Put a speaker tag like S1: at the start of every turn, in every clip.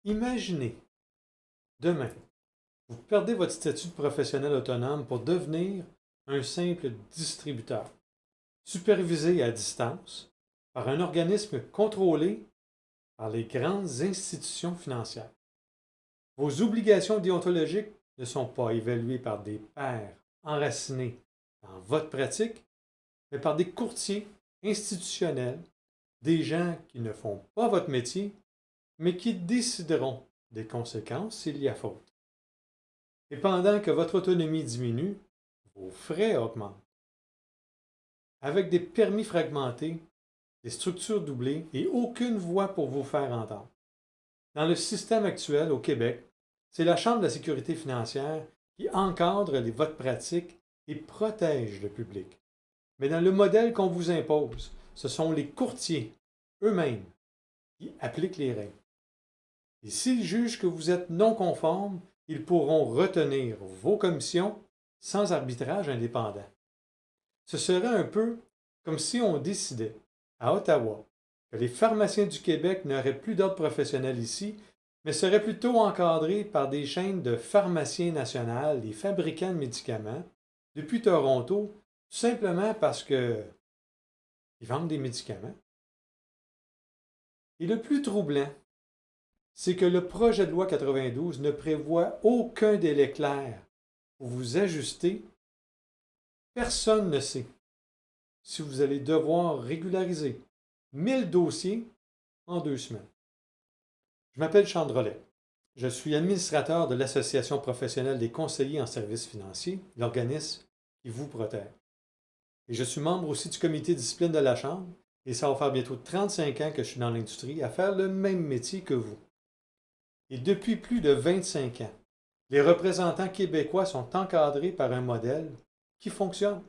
S1: Imaginez, demain, vous perdez votre statut de professionnel autonome pour devenir un simple distributeur, supervisé à distance par un organisme contrôlé par les grandes institutions financières. Vos obligations déontologiques ne sont pas évaluées par des pairs enracinés dans votre pratique, mais par des courtiers institutionnels, des gens qui ne font pas votre métier, mais qui décideront des conséquences s'il y a faute. Et pendant que votre autonomie diminue, vos frais augmentent. Avec des permis fragmentés, des structures doublées et aucune voix pour vous faire entendre. Dans le système actuel au Québec, c'est la Chambre de la sécurité financière qui encadre votre pratique et protège le public. Mais dans le modèle qu'on vous impose, ce sont les courtiers eux-mêmes qui appliquent les règles. Et s'ils jugent que vous êtes non conforme, ils pourront retenir vos commissions sans arbitrage indépendant. Ce serait un peu comme si on décidait, à Ottawa, que les pharmaciens du Québec n'auraient plus d'ordre professionnel ici, mais seraient plutôt encadrés par des chaînes de pharmaciens nationales et fabricants de médicaments depuis Toronto, tout simplement parce qu'ils vendent des médicaments. Et le plus troublant, c'est que le projet de loi 92 ne prévoit aucun délai clair pour vous ajuster. Personne ne sait si vous allez devoir régulariser 1000 dossiers en 2 semaines. Je m'appelle Chandrolet. Je suis administrateur de l'Association professionnelle des conseillers en services financiers, l'organisme qui vous protège. Et je suis membre aussi du comité de discipline de la Chambre, et ça va faire bientôt 35 ans que je suis dans l'industrie à faire le même métier que vous. Et depuis plus de 25 ans, les représentants québécois sont encadrés par un modèle qui fonctionne.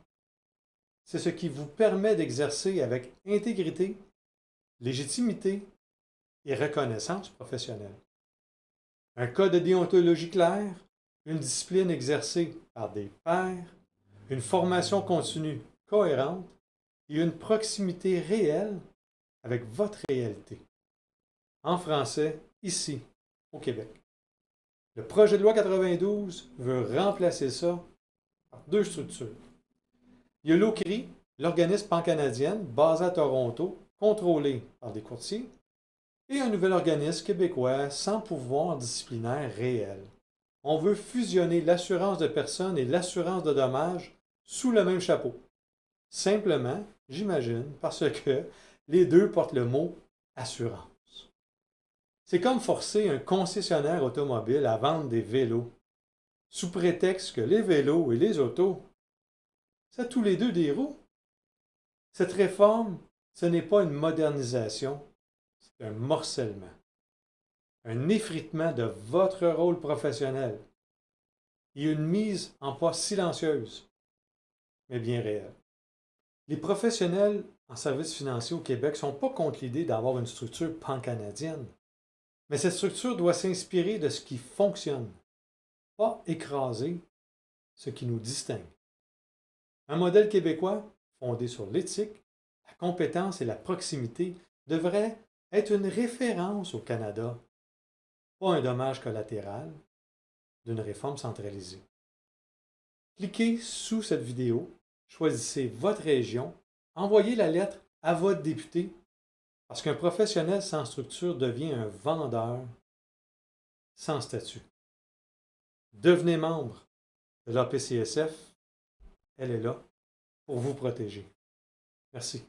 S1: C'est ce qui vous permet d'exercer avec intégrité, légitimité et reconnaissance professionnelle. Un code de déontologie clair, une discipline exercée par des pairs, une formation continue cohérente et une proximité réelle avec votre réalité. En français, ici, au Québec. Le projet de loi 92 veut remplacer ça par 2 structures. Il y a l'OCRI, l'organisme pan-canadien basé à Toronto, contrôlé par des courtiers, et un nouvel organisme québécois sans pouvoir disciplinaire réel. On veut fusionner l'assurance de personnes et l'assurance de dommages sous le même chapeau. Simplement, j'imagine, parce que les deux portent le mot assurance. C'est comme forcer un concessionnaire automobile à vendre des vélos, sous prétexte que les vélos et les autos, ça a tous les deux des roues. Cette réforme, ce n'est pas une modernisation, c'est un morcellement, un effritement de votre rôle professionnel et une mise en pas silencieuse, mais bien réelle. Les professionnels en services financiers au Québec ne sont pas contre l'idée d'avoir une structure pan-canadienne, mais cette structure doit s'inspirer de ce qui fonctionne, pas écraser ce qui nous distingue. Un modèle québécois fondé sur l'éthique, la compétence et la proximité devrait être une référence au Canada, pas un dommage collatéral d'une réforme centralisée. Cliquez sous cette vidéo, choisissez votre région, envoyez la lettre à votre député, parce qu'un professionnel sans structure devient un vendeur sans statut. Devenez membre de l'APCSF, elle est là pour vous protéger. Merci.